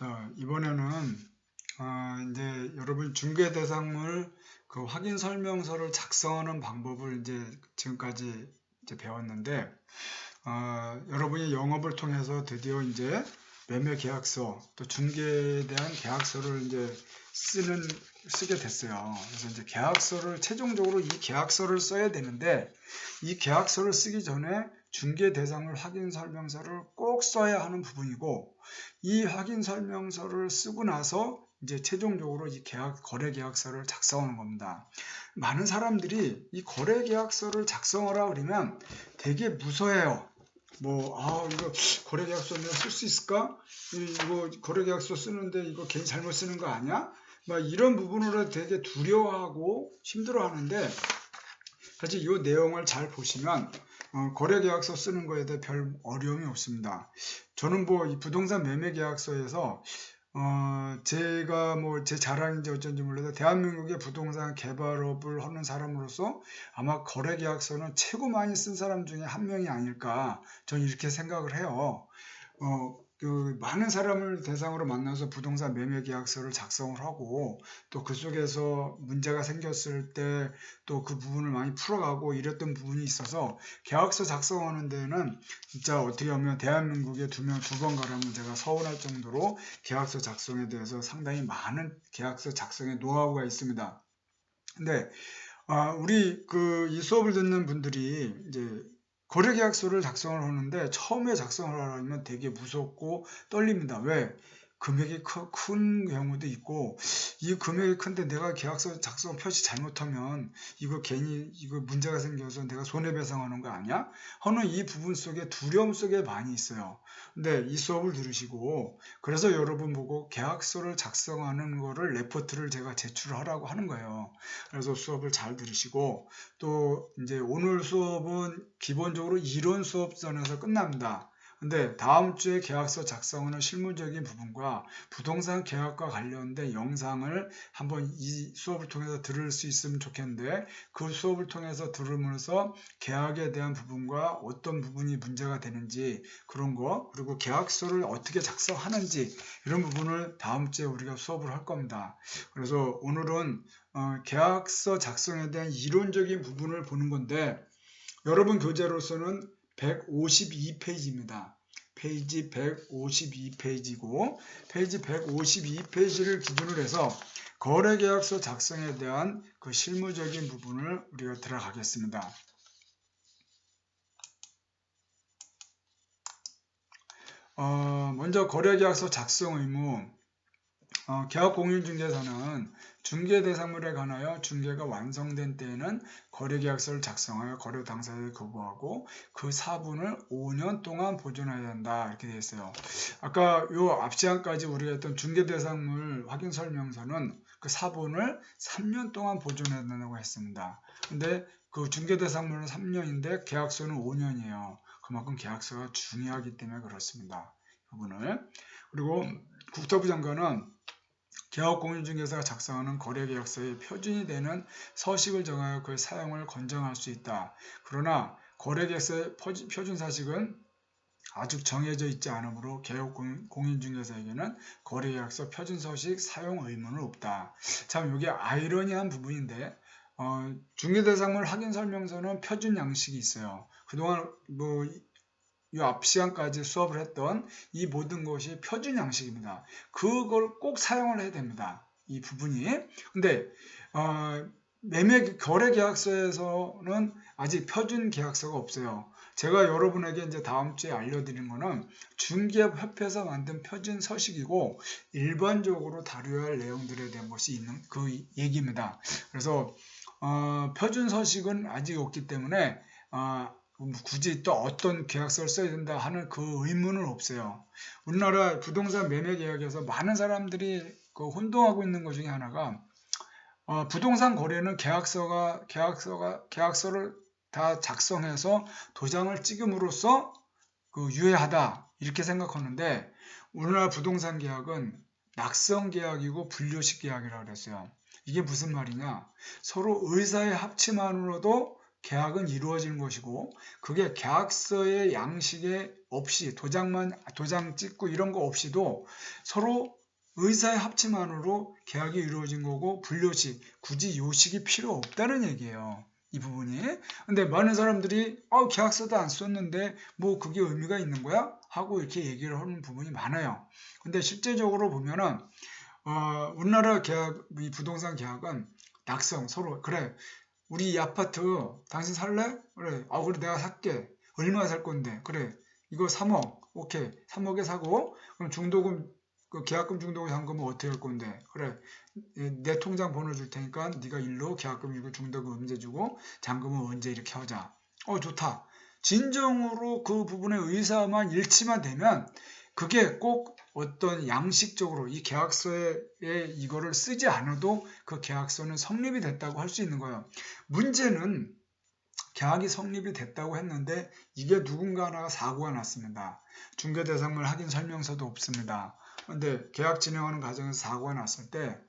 자, 이번에는 이제 여러분 중개대상물 그 확인 설명서를 작성하는 방법을 이제 지금까지 이제 배웠는데, 여러분이 영업을 통해서 드디어 이제 매매 계약서 또 중개에 대한 계약서를 이제 쓰게 됐어요. 그래서 이제 계약서를 최종적으로 이 계약서를 써야 되는데, 이 계약서를 쓰기 전에 중개 대상물 확인 설명서를 꼭 써야 하는 부분이고, 이 확인 설명서를 쓰고 나서 이제 최종적으로 이 거래 계약서를 작성하는 겁니다. 많은 사람들이 이 거래 계약서를 작성하라 그러면 되게 무서워해요. 이거 거래 계약서 내가 쓸 수 있을까? 이거 거래 계약서 쓰는데 이거 괜히 잘못 쓰는 거 아니야? 이런 부분으로 되게 두려워하고 힘들어 하는데, 사실 이 내용을 잘 보시면 거래 계약서 쓰는 거에 대해 별 어려움이 없습니다. 저는 이 부동산 매매 계약서에서 제가 제 자랑인지 어쩐지 몰라도 대한민국의 부동산 개발업을 하는 사람으로서 아마 거래 계약서는 최고 많이 쓴 사람 중에 한 명이 아닐까, 저는 이렇게 생각을 해요. 많은 사람을 대상으로 만나서 부동산 매매 계약서를 작성을 하고, 또 그 속에서 문제가 생겼을 때 또 그 부분을 많이 풀어가고 이랬던 부분이 있어서, 계약서 작성하는 데는 진짜 어떻게 보면 대한민국에 두 번 가라면 제가 서운할 정도로 계약서 작성에 대해서 상당히 많은 계약서 작성의 노하우가 있습니다. 근데 우리 이 수업을 듣는 분들이 이제 거래계약서를 작성을 하는데, 처음에 작성을 하려면 되게 무섭고 떨립니다. 왜? 금액이 큰 경우도 있고, 이 금액이 큰데 내가 계약서 작성 표시 잘못하면 이거 괜히 이거 문제가 생겨서 내가 손해배상하는 거 아니야? 하는 이 부분 속에 두려움 속에 많이 있어요. 근데 이 수업을 들으시고, 그래서 여러분 보고 계약서를 작성하는 거를 레포트를 제가 제출하라고 하는 거예요. 그래서 수업을 잘 들으시고, 또 이제 오늘 수업은 기본적으로 이론 수업선에서 끝납니다. 근데 다음 주에 계약서 작성하는 실무적인 부분과 부동산 계약과 관련된 영상을 한번 이 수업을 통해서 들을 수 있으면 좋겠는데, 그 수업을 통해서 들으면서 계약에 대한 부분과 어떤 부분이 문제가 되는지 그런 거, 그리고 계약서를 어떻게 작성하는지 이런 부분을 다음 주에 우리가 수업을 할 겁니다. 그래서 오늘은 계약서 작성에 대한 이론적인 부분을 보는 건데, 여러분 교재로서는 152페이지입니다. 페이지 152페이지고, 페이지 152페이지를 기준으로 해서 거래계약서 작성에 대한 그 실무적인 부분을 우리가 들어가겠습니다. 먼저 거래계약서 작성 의무. 계약공인중개사는 중개대상물에 관하여 중개가 완성된 때에는 거래계약서를 작성하여 거래 당사자에게 거부하고 그 사분을 5년 동안 보존해야 한다, 이렇게 되어 있어요. 아까 요 앞 시간까지 우리가 했던 중개대상물 확인설명서는 그 사분을 3년 동안 보존해야 된다고 했습니다. 근데 그 중개대상물은 3년인데 계약서는 5년이에요. 그만큼 계약서가 중요하기 때문에 그렇습니다. 부분을. 그리고 국토부 장관은 계약공인중개사가 작성하는 거래계약서의 표준이 되는 서식을 정하여 그 사용을 권장할 수 있다. 그러나 거래계약서의 표준 서식은 아직 정해져 있지 않으므로 계약공인중개사에게는 거래계약서 표준 서식 사용 의무는 없다. 참 이게 아이러니한 부분인데, 중개대상물 확인설명서는 표준 양식이 있어요. 그동안 이 앞 시간까지 수업을 했던 이 모든 것이 표준 양식입니다. 그걸 꼭 사용을 해야 됩니다. 이 부분이. 근데 거래 계약서에서는 아직 표준 계약서가 없어요. 제가 여러분에게 이제 다음 주에 알려드리는 거는 중개협회에서 만든 표준 서식이고, 일반적으로 다뤄야 할 내용들에 대한 것이 있는 그 얘기입니다. 그래서 표준 서식은 아직 없기 때문에 굳이 또 어떤 계약서를 써야 된다 하는 그 의무는 없어요. 우리나라 부동산 매매 계약에서 많은 사람들이 혼동하고 있는 것 중에 하나가, 부동산 거래는 계약서를 다 작성해서 도장을 찍음으로써 유효하다, 이렇게 생각하는데, 우리나라 부동산 계약은 낙성 계약이고 분류식 계약이라고 그랬어요. 이게 무슨 말이냐? 서로 의사의 합치만으로도 계약은 이루어지는 것이고, 그게 계약서의 양식에 없이 도장 찍고 이런 거 없이도 서로 의사의 합치만으로 계약이 이루어진 거고, 분료식, 굳이 요식이 필요 없다는 얘기예요. 이 부분이. 근데 많은 사람들이 계약서도 안 썼는데 뭐 그게 의미가 있는 거야? 하고 이렇게 얘기를 하는 부분이 많아요. 근데 실제적으로 보면은 우리나라 계약, 이 부동산 계약은 낙성, 서로 그래, 우리 이 아파트 당신 살래? 그래. 그래, 내가 살게. 얼마 살 건데? 그래. 이거 3억. 오케이. 3억에 사고, 그럼 중도금, 그 계약금 중도금 잔금은 어떻게 할 건데? 그래. 내 통장 번호 줄 테니까 네가 일로 계약금 이고 중도금 언제 주고 잔금은 언제 이렇게 하자. 좋다. 진정으로 그 부분의 의사만 일치만 되면 그게 꼭 어떤 양식적으로 이 계약서에 이거를 쓰지 않아도 그 계약서는 성립이 됐다고 할 수 있는 거예요. 문제는 계약이 성립이 됐다고 했는데 이게 누군가 하나가 사고가 났습니다. 중개대상물 확인 설명서도 없습니다. 근데 계약 진행하는 과정에서 사고가 났을 때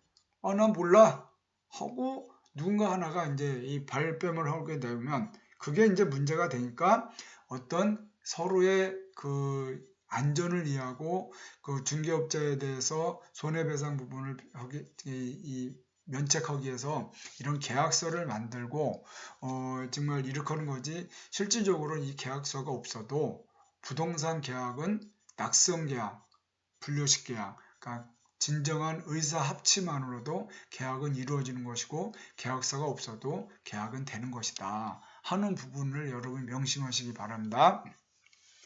난 몰라 하고 누군가 하나가 이제 이 발뺌을 하게 되면 그게 이제 문제가 되니까 어떤 서로의 그 안전을 위하고 그 중개업자에 대해서 손해배상 부분을 면책하기 위해서 이런 계약서를 만들고 정말 일으키는 거지, 실질적으로 이 계약서가 없어도 부동산 계약은 낙성 계약, 분료식 계약, 그러니까 진정한 의사 합치만으로도 계약은 이루어지는 것이고 계약서가 없어도 계약은 되는 것이다 하는 부분을 여러분 명심하시기 바랍니다.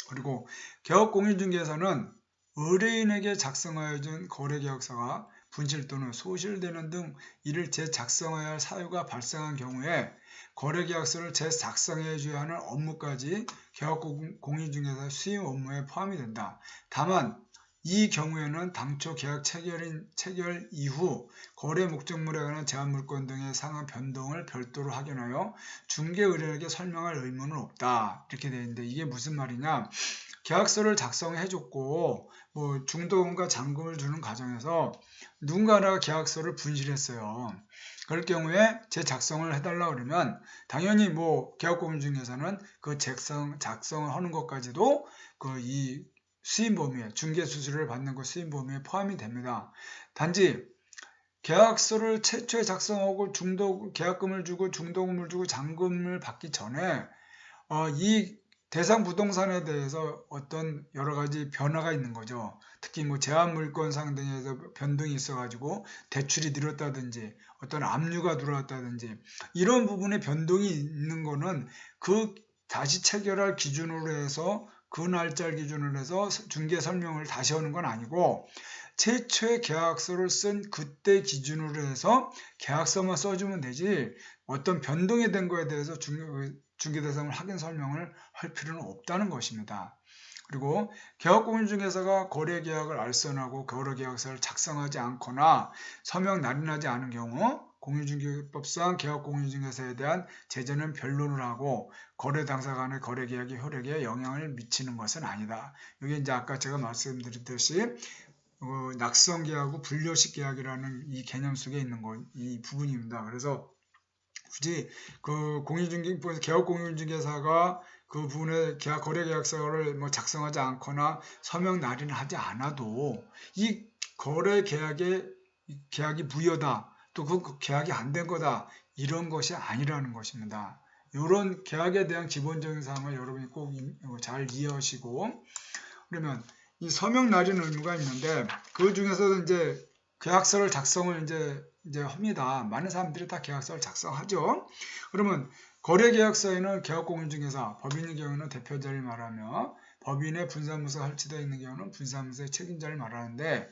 그리고 계약공인중개사는 의뢰인에게 작성하여 준 거래계약서가 분실 또는 소실되는 등 이를 재작성해야 할 사유가 발생한 경우에 거래계약서를 재작성해 줘야 하는 업무까지 계약공인중개사 수임 업무에 포함이 된다. 다만 이 경우에는 당초 계약 체결 이후 거래 목적물에 관한 제한물권 등의 상한 변동을 별도로 확인하여 중개의뢰에게 설명할 의무는 없다. 이렇게 되어 있는데 이게 무슨 말이냐? 계약서를 작성해줬고 뭐 중도금과 잔금을 주는 과정에서 누군가가 계약서를 분실했어요. 그럴 경우에 재작성을 해달라 그러면 당연히 뭐 계약공인중개사는 그 작성을 하는 것까지도 그 이 수임 범위에, 중개 수수료를 받는 것 수임 범위에 포함이 됩니다. 단지 계약서를 최초에 작성하고 계약금을 주고 중도금을 주고 잔금을 받기 전에 이 대상 부동산에 대해서 어떤 여러 가지 변화가 있는 거죠. 특히 뭐 제한물권상 등에서 변동이 있어가지고 대출이 늘었다든지 어떤 압류가 들어왔다든지 이런 부분에 변동이 있는 거는 그 다시 체결할 기준으로 해서 그 날짜를 기준으로 해서 중개 설명을 다시 하는 건 아니고 최초의 계약서를 쓴 그때 기준으로 해서 계약서만 써주면 되지 어떤 변동이 된 거에 대해서 중개대상물 확인 설명을 할 필요는 없다는 것입니다. 그리고 계약공인중개사가 거래계약을 알선하고 거래계약서를 작성하지 않거나 서명 날인하지 않은 경우 공인중개법상 계약공인중개사에 대한 제재는 변론을 하고 거래 당사 간의 거래계약의 효력에 영향을 미치는 것은 아니다. 이게 이제 아까 제가 말씀드렸듯이 낙성계약하고 분료식 계약이라는 이 개념 속에 있는 이 부분입니다. 그래서 굳이 그 계약공인중개사가 그 부분의 거래계약서를 뭐 작성하지 않거나 서명 날인을 하지 않아도 이 계약이 무효다, 또 그 계약이 안 된 거다, 이런 것이 아니라는 것입니다. 이런 계약에 대한 기본적인 사항을 여러분이 꼭 잘 이해하시고, 그러면 이 서명 날인 의무가 있는데 그 중에서도 이제 계약서를 작성을 이제 합니다. 많은 사람들이 다 계약서를 작성하죠. 그러면 거래계약서에는 계약공인중개사, 법인의 경우는 대표자를 말하며 법인의 분사무소가 설치되어 있는 경우는 분사무소의 책임자를 말하는데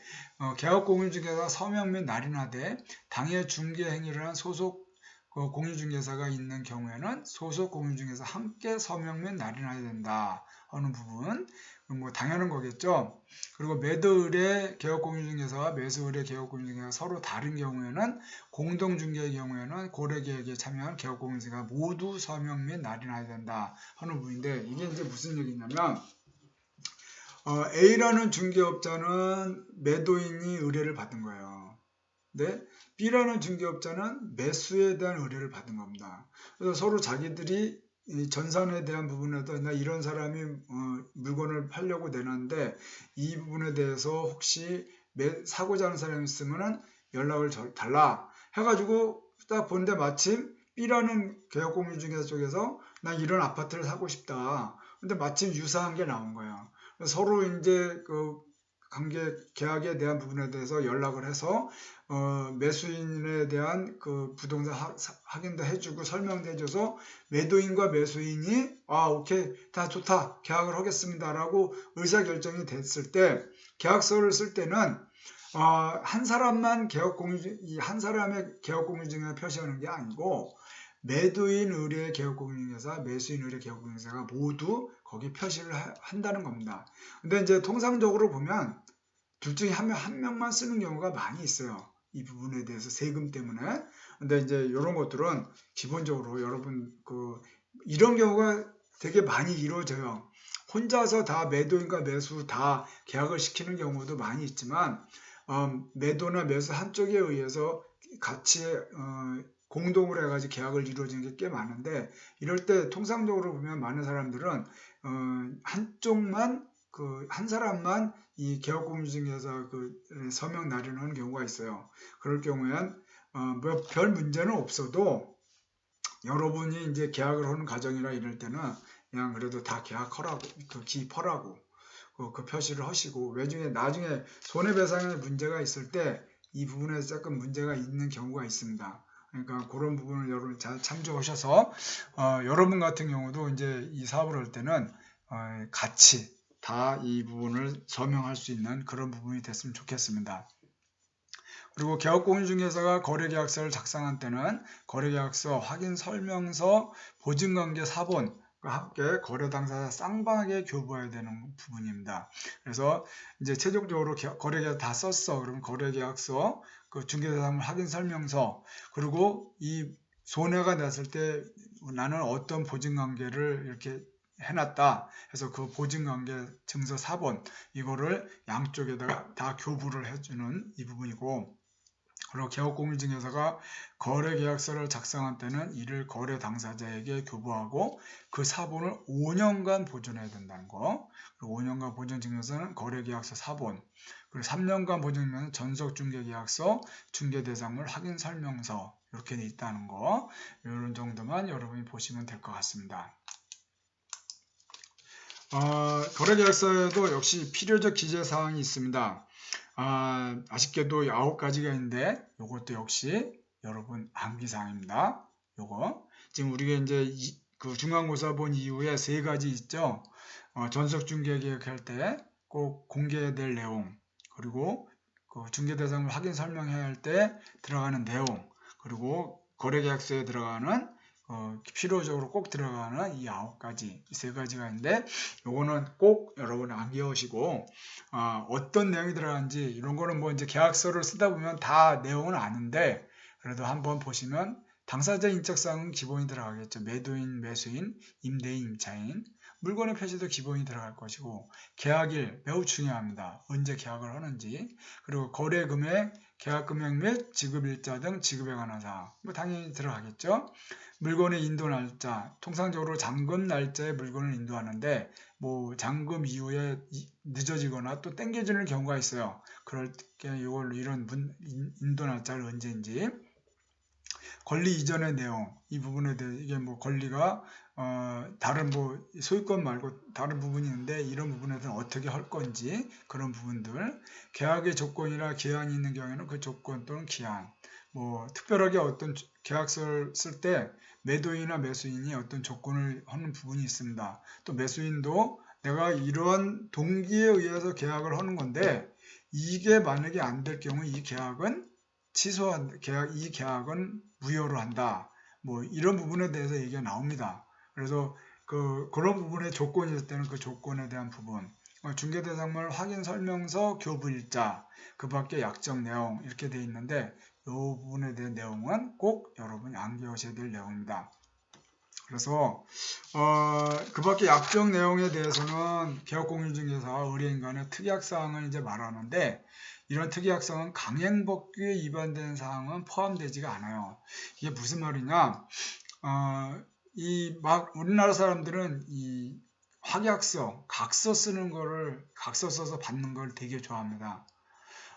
계약공인중개사 서명 및 날인하되 당해 중개 행위를 한 소속 공인중개사가 있는 경우에는 소속 공인중개사 함께 서명 및 날인해야 된다 하는 부분, 뭐 당연한 거겠죠. 그리고 매도의뢰 계약공인중개사와 매수의뢰 계약공인중개사가 서로 다른 경우에는 공동중개의 경우에는 거래계약에 참여한 계약공인중개사가 모두 서명 및 날인해야 된다 하는 부분인데, 이게 이제 무슨 얘기냐면 A라는 중개업자는 매도인이 의뢰를 받은 거예요. 근데 B라는 중개업자는 매수에 대한 의뢰를 받은 겁니다. 그래서 서로 자기들이 이 전산에 대한 부분에도 나 이런 사람이 물건을 팔려고 내놨는데 이 부분에 대해서 혹시 사고자 하는 사람이 있으면 연락을 달라 해가지고 딱 보는데 마침 B라는 개업공유중개사 쪽에서 나 이런 아파트를 사고 싶다. 근데 마침 유사한 게 나온 거야. 서로 이제 그 계약에 대한 부분에 대해서 연락을 해서 매수인에 대한 그 부동산 확인도 해주고 설명도 해줘서 매도인과 매수인이 오케이 다 좋다 계약을 하겠습니다라고 의사결정이 됐을 때 계약서를 쓸 때는 한 사람만 한 사람의 개업공유증을 표시하는 게 아니고 매도인 의뢰 개업공유증에서 매수인 의뢰 개업공유증에서가 모두 거기 표시를 한다는 겁니다. 근데 이제 통상적으로 보면 둘 중에 한 명만 쓰는 경우가 많이 있어요. 이 부분에 대해서 세금 때문에. 근데 이제 이런 것들은 기본적으로 여러분 이런 경우가 되게 많이 이루어져요. 혼자서 다 매도인과 매수 다 계약을 시키는 경우도 많이 있지만 매도나 매수 한쪽에 의해서 같이 공동으로 해가지고 계약을 이루어지는 게 꽤 많은데 이럴 때 통상적으로 보면 많은 사람들은 한쪽만 한 사람만 이 개업공유증에서 서명 날인하는 경우가 있어요. 그럴 경우엔 뭐 별 문제는 없어도 여러분이 이제 계약을 하는 과정이라 이럴 때는 그냥 그래도 다 계약하라고 기입하라고 그 표시를 하시고 나중에 손해배상에 문제가 있을 때 이 부분에서 조금 문제가 있는 경우가 있습니다. 그러니까 그런 부분을 여러분 잘 참조하셔서 여러분 같은 경우도 이제 이 사업을 할 때는 같이 다 이 부분을 서명할 수 있는 그런 부분이 됐으면 좋겠습니다. 그리고 개업공유중개사가 거래계약서를 작성한 때는 거래계약서, 확인설명서, 보증관계 사본 함께 거래 당사자 쌍방에게 교부해야 되는 부분입니다. 그래서 이제 최종적으로 거래계약 다 썼어. 그러면 거래계약서, 중개대상물 확인설명서, 그리고 이 손해가 났을 때 나는 어떤 보증관계를 이렇게 해놨다 해서 그 보증관계 증서 사본 이거를 양쪽에다가 다 교부를 해주는 이 부분이고, 그리고 개업공유증에서가 거래계약서를 작성한 때는 이를 거래 당사자에게 교부하고 그 사본을 5년간 보존해야 된다는 거. 그리고 5년간 보존 증명서는 거래계약서 사본. 그리고 3년간 보존 증명서는 전속중개계약서, 중개대상물 확인설명서 이렇게 돼 있다는 거. 이런 정도만 여러분이 보시면 될 것 같습니다. 거래계약서에도 역시 필요적 기재사항이 있습니다. 아쉽게도 9가지가 있는데 이것도 역시 여러분 암기사항입니다. 요거 지금 우리가 이제 중간고사 본 이후에 3가지 있죠. 전속중개계약할 때 꼭 공개해야 될 내용, 그리고 중개대상물 확인 설명해야 할 때 들어가는 내용, 그리고 거래계약서에 들어가는 필요적으로 꼭 들어가는 이 9가지, 이 3가지가 있는데 요거는 꼭 여러분 암기하시고 어떤 내용이 들어가는지 이런 거는 뭐 이제 계약서를 쓰다 보면 다 내용은 아는데 그래도 한번 보시면 당사자 인적사항은 기본이 들어가겠죠. 매도인, 매수인, 임대인, 임차인, 물건의 표시도 기본이 들어갈 것이고 계약일 매우 중요합니다. 언제 계약을 하는지, 그리고 거래금액, 계약금액 및 지급일자 등 지급에 관한 사항 뭐 당연히 들어가겠죠. 물건의 인도 날짜, 통상적으로 잔금 날짜에 물건을 인도하는데 뭐 잔금 이후에 늦어지거나 또 땡겨지는 경우가 있어요. 그럴 때 이런 인도 날짜를 언제인지, 권리 이전의 내용, 이 부분에 대해 이게 뭐 권리가 다른 뭐 소유권 말고 다른 부분이 있는데 이런 부분에 대해서 어떻게 할 건지 그런 부분들, 계약의 조건이나 기한이 있는 경우에는 그 조건 또는 기한, 뭐 특별하게 어떤 계약서를 쓸 때 매도인이나 매수인이 어떤 조건을 하는 부분이 있습니다. 또 매수인도 내가 이러한 동기에 의해서 계약을 하는 건데 이게 만약에 안 될 경우 이 계약은 이 계약은 무효로 한다. 뭐 이런 부분에 대해서 얘기가 나옵니다. 그래서 그런 부분의 조건이 있을 때는 그 조건에 대한 부분, 중개대상물 확인설명서 교부일자, 그 밖에 약정 내용 이렇게 되어 있는데 이 부분에 대한 내용은 꼭 여러분이 암기하셔야 될 내용입니다. 그래서 그 밖에 약정 내용에 대해서는 개업공유 중개사 의뢰인간의 특약사항을 이제 말하는데, 이런 특약사항은 강행법규에 위반된 사항은 포함되지가 않아요. 이게 무슨 말이냐? 우리나라 사람들은 이 확약서, 각서 쓰는 거를, 각서 써서 받는 걸 되게 좋아합니다.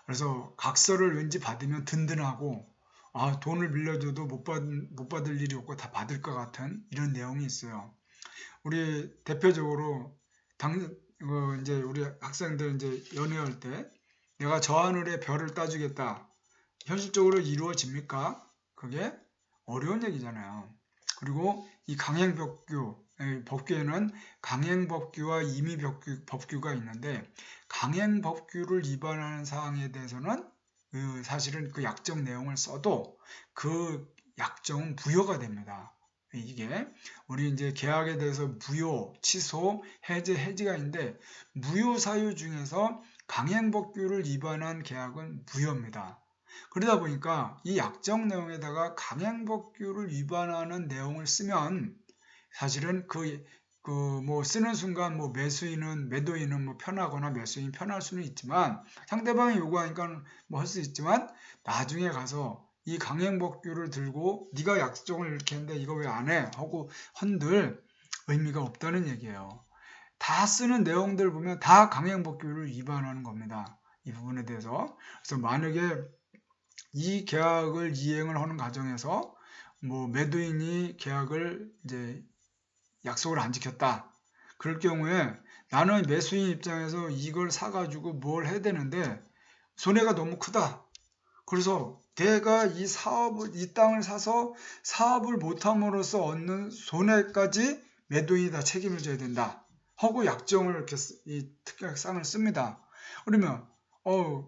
그래서 각서를 왠지 받으면 든든하고, 돈을 빌려줘도 못 받을 일이 없고 다 받을 것 같은 이런 내용이 있어요. 우리 대표적으로 이제 우리 학생들 이제 연애할 때 내가 저 하늘의 별을 따주겠다. 현실적으로 이루어집니까? 그게 어려운 얘기잖아요. 그리고 이 강행법규, 법규에는 강행법규와 임의법규가 있는데, 강행법규를 위반하는 사항에 대해서는 사실은 그 약정 내용을 써도 그 약정은 부여가 됩니다. 이게 우리 이제 계약에 대해서 부여, 취소, 해지가 있는데, 무효 사유 중에서 강행법규를 위반한 계약은 무효입니다. 그러다 보니까 이 약정 내용에다가 강행법규를 위반하는 내용을 쓰면 사실은 뭐 쓰는 순간 뭐 매도인은 뭐 편하거나 매수인이 편할 수는 있지만, 상대방이 요구하니까 뭐 할 수 있지만, 나중에 가서 이 강행법규를 들고 네가 약정을 이렇게 했는데 이거 왜 안 해? 하고 헌들 의미가 없다는 얘기예요. 다 쓰는 내용들 보면 다 강행법규를 위반하는 겁니다. 이 부분에 대해서. 그래서 만약에 이 계약을 이행을 하는 과정에서 뭐 매도인이 계약을 이제 약속을 안 지켰다. 그럴 경우에 나는 매수인 입장에서 이걸 사가지고 뭘 해야 되는데 손해가 너무 크다. 그래서 내가 이 땅을 사서 사업을 못함으로써 얻는 손해까지 매도인이 다 책임을 져야 된다. 하고 약정을 이렇게 이 특약상을 씁니다. 그러면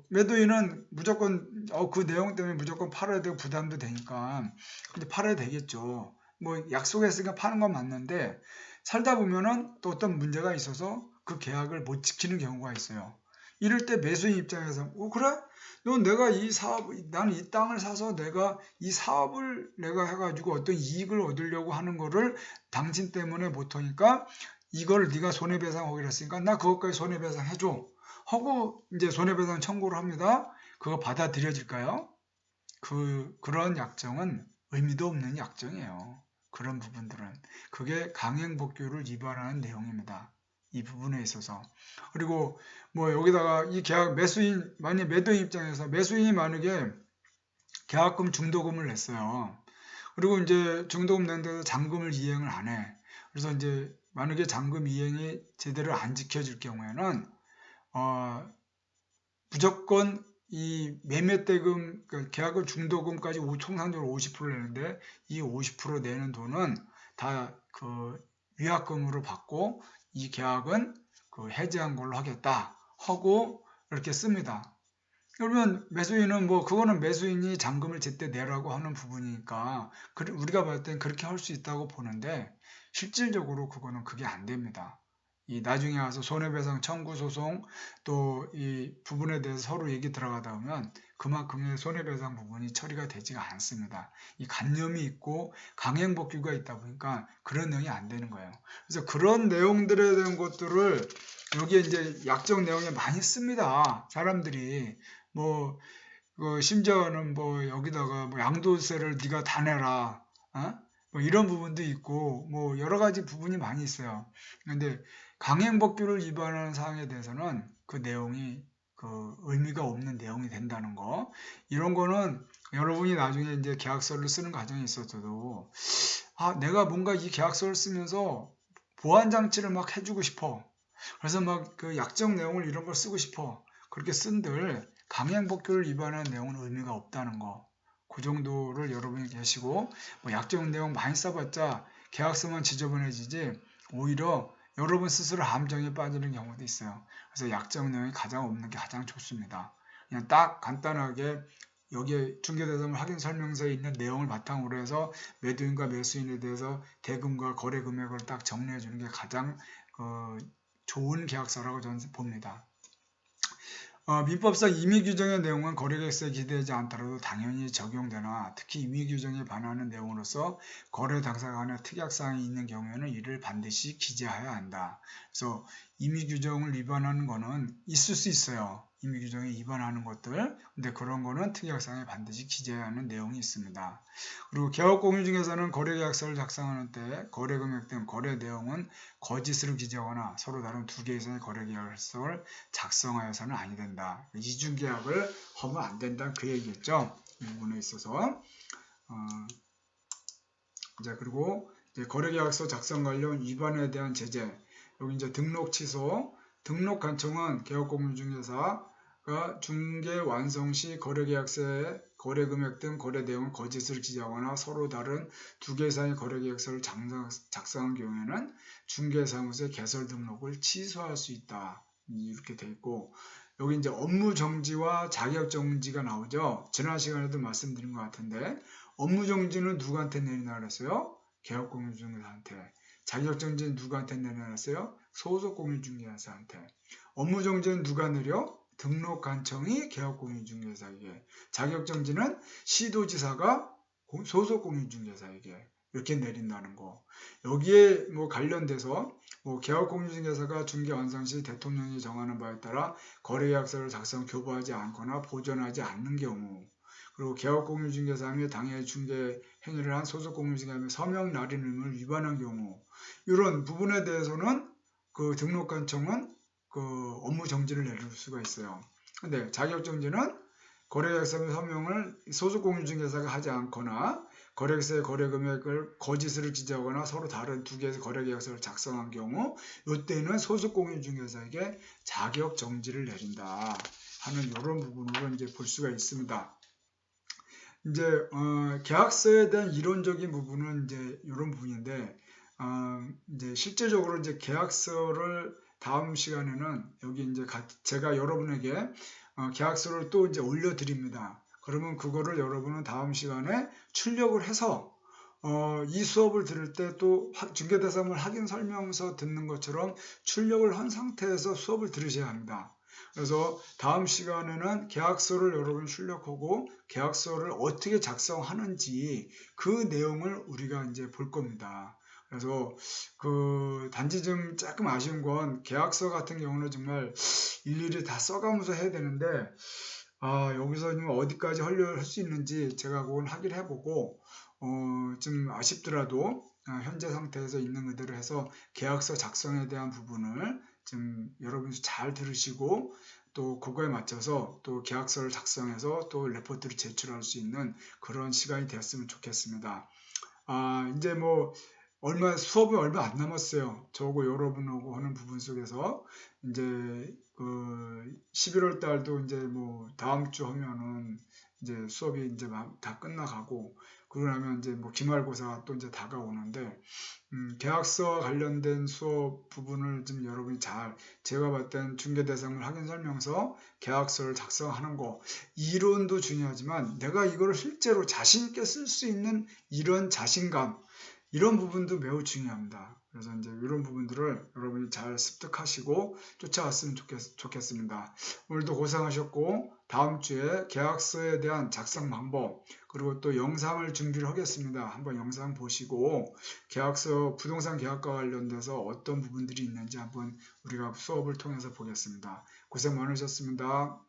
매도인은 무조건 그 내용 때문에 무조건 팔아야 되고 부담도 되니까 근데 팔아야 되겠죠. 뭐 약속했으니까 파는 건 맞는데, 살다 보면은 또 어떤 문제가 있어서 그 계약을 못 지키는 경우가 있어요. 이럴 때 매수인 입장에서 그래? 나는 이 땅을 사서 내가 이 사업을 내가 해가지고 어떤 이익을 얻으려고 하는 거를 당신 때문에 못하니까 이걸 네가 손해배상하기로 했으니까 나 그것까지 손해배상 해줘 하고 이제 손해배상 청구를 합니다. 그거 받아들여질까요? 그런 약정은 의미도 없는 약정이에요. 그런 부분들은. 그게 강행법규를 위반하는 내용입니다. 이 부분에 있어서. 그리고 뭐 여기다가 이 계약 만약 매도인 입장에서 매수인이 만약에 계약금 중도금을 냈어요. 그리고 이제 중도금 낸 데서 잔금을 이행을 안 해. 그래서 이제 만약에 잔금 이행이 제대로 안 지켜질 경우에는 무조건 이 매매대금, 그러니까 계약금 중도금까지 총상적으로 50% 내는데, 이 50% 내는 돈은 다 그 위약금으로 받고 이 계약은 그 해지한 걸로 하겠다 하고 이렇게 씁니다. 그러면 매수인은 그거는 매수인이 잔금을 제때 내라고 하는 부분이니까 우리가 봤을 땐 그렇게 할 수 있다고 보는데, 실질적으로 그게 안 됩니다. 이 나중에 와서 손해배상 청구 소송 또 이 부분에 대해서 서로 얘기 들어가다 보면 그만큼의 손해배상 부분이 처리가 되지가 않습니다. 이 관념이 있고 강행법규가 있다 보니까 그런 내용이 안 되는 거예요. 그래서 그런 내용들에 대한 것들을 여기에 이제 약정 내용에 많이 씁니다. 사람들이 심지어는 여기다가 양도세를 네가 다 내라, 이런 부분도 있고 여러 가지 부분이 많이 있어요. 근데 강행법규를 위반하는 사항에 대해서는 그 내용이 그 의미가 없는 내용이 된다는 거. 이런 거는 여러분이 나중에 이제 계약서를 쓰는 과정에 있어서도 내가 뭔가 이 계약서를 쓰면서 보완 장치를 막 해주고 싶어. 그래서 막 그 약정 내용을 이런 걸 쓰고 싶어. 그렇게 쓴들 강행법규를 위반하는 내용은 의미가 없다는 거. 그 정도를 여러분이 계시고 약정 내용 많이 써봤자 계약서만 지저분해지지 오히려 여러분 스스로 함정에 빠지는 경우도 있어요. 그래서 약정 내용이 가장 없는 게 가장 좋습니다. 그냥 딱 간단하게 여기에 중개대상 확인 설명서에 있는 내용을 바탕으로 해서 매도인과 매수인에 대해서 대금과 거래 금액을 딱 정리해 주는 게 가장 좋은 계약서라고 저는 봅니다. 민법상 임의 규정의 내용은 거래계획서에 기재되지 않더라도 당연히 적용되나 특히 임의 규정에 반하는 내용으로서 거래 당사 간의 특약사항이 있는 경우에는 이를 반드시 기재해야 한다. 그래서 임의 규정을 위반하는 거는 있을 수 있어요. 임의 규정에 위반하는 것들. 근데 그런 거는 특약사항에 반드시 기재해야 하는 내용이 있습니다. 그리고 개업공유 중에서는 거래계약서를 작성하는 때 거래금액 등 거래 내용은 거짓으로 기재하거나 서로 다른 두 개 이상의 거래계약서를 작성하여서는 아니 된다. 이중계약을 하면 안 된다. 그 얘기겠죠. 이 부분에 있어서. 자, 그리고 이제 거래계약서 작성 관련 위반에 대한 제재. 여기 이제 등록 취소, 등록 간청은 개업공유중개사가 중개 완성 시 거래계약서에 거래금액 등 거래 내용을 거짓으로 기재하거나 서로 다른 두 개 이상의 거래계약서를 작성한 경우에는 중개사무소의 개설 등록을 취소할 수 있다. 이렇게 돼 있고, 여기 이제 업무 정지와 자격 정지가 나오죠. 지난 시간에도 말씀드린 것 같은데, 업무 정지는 누구한테 내린다 그랬어요? 개업공유중개사한테. 자격 정지는 누구한테 내린다 그랬어요? 소속공유중개사한테. 업무 정지는 누가 내려? 등록관청이 개업공유중개사에게. 자격 정지는 시도지사가 소속공유중개사에게 이렇게 내린다는 거. 여기에 뭐 관련돼서 개업공유중개사가 중개 완성 시 대통령이 정하는 바에 따라 거래계약서를 작성, 교부하지 않거나 보존하지 않는 경우, 그리고 개업공유중개사 및 당해 중개 행위를 한 소속공유중개사 서명 날인 의무를 위반한 경우, 이런 부분에 대해서는 그 등록관청은 그 업무 정지를 내릴 수가 있어요. 근데 자격정지는 거래계약서 및 서명을 소속공유중개사가 하지 않거나 거래계약서의 거래금액을 거짓으로 기재하거나 서로 다른 두 개의 거래계약서를 작성한 경우, 이때는 소속공유중개사에게 자격정지를 내린다 하는 이런 부분으로 이제 볼 수가 있습니다. 이제 계약서에 대한 이론적인 부분은 이제 이런 부분인데, 이제 실제적으로 이제 계약서를 다음 시간에는 여기 이제 제가 여러분에게 계약서를 또 이제 올려드립니다. 그러면 그거를 여러분은 다음 시간에 출력을 해서 이 수업을 들을 때 또 중개대상물 확인 설명서 듣는 것처럼 출력을 한 상태에서 수업을 들으셔야 합니다. 그래서 다음 시간에는 계약서를 여러분 출력하고 계약서를 어떻게 작성하는지 그 내용을 우리가 이제 볼 겁니다. 그래서 그 단지 좀 조금 아쉬운 건 계약서 같은 경우는 정말 일일이 다 써가면서 해야 되는데, 여기서 좀 어디까지 할 수 있는지 제가 그건 확인을 해보고 좀 아쉽더라도 현재 상태에서 있는 그대로 해서 계약서 작성에 대한 부분을 좀 여러분이 잘 들으시고 또 그거에 맞춰서 또 계약서를 작성해서 또 레포트를 제출할 수 있는 그런 시간이 되었으면 좋겠습니다. 이제 뭐 수업이 얼마 안 남았어요. 저하고 여러분하고 하는 부분 속에서 이제 그 11월 달도 이제 뭐 다음 주 하면은 이제 수업이 이제 다 끝나가고, 그러고 나면 이제 뭐 기말고사가 또 이제 다가오는데, 계약서 관련된 수업 부분을 좀 여러분이 제가 봤을 땐 중개대상물 확인 설명서, 계약서를 작성하는 거, 이론도 중요하지만 내가 이거를 실제로 자신 있게 쓸 수 있는 이런 자신감, 이런 부분도 매우 중요합니다. 그래서 이제 이런 부분들을 여러분이 잘 습득하시고 쫓아왔으면 좋겠습니다. 오늘도 고생하셨고, 다음 주에 계약서에 대한 작성 방법, 그리고 또 영상을 준비를 하겠습니다. 한번 영상 보시고 계약서, 부동산 계약과 관련돼서 어떤 부분들이 있는지 한번 우리가 수업을 통해서 보겠습니다. 고생 많으셨습니다.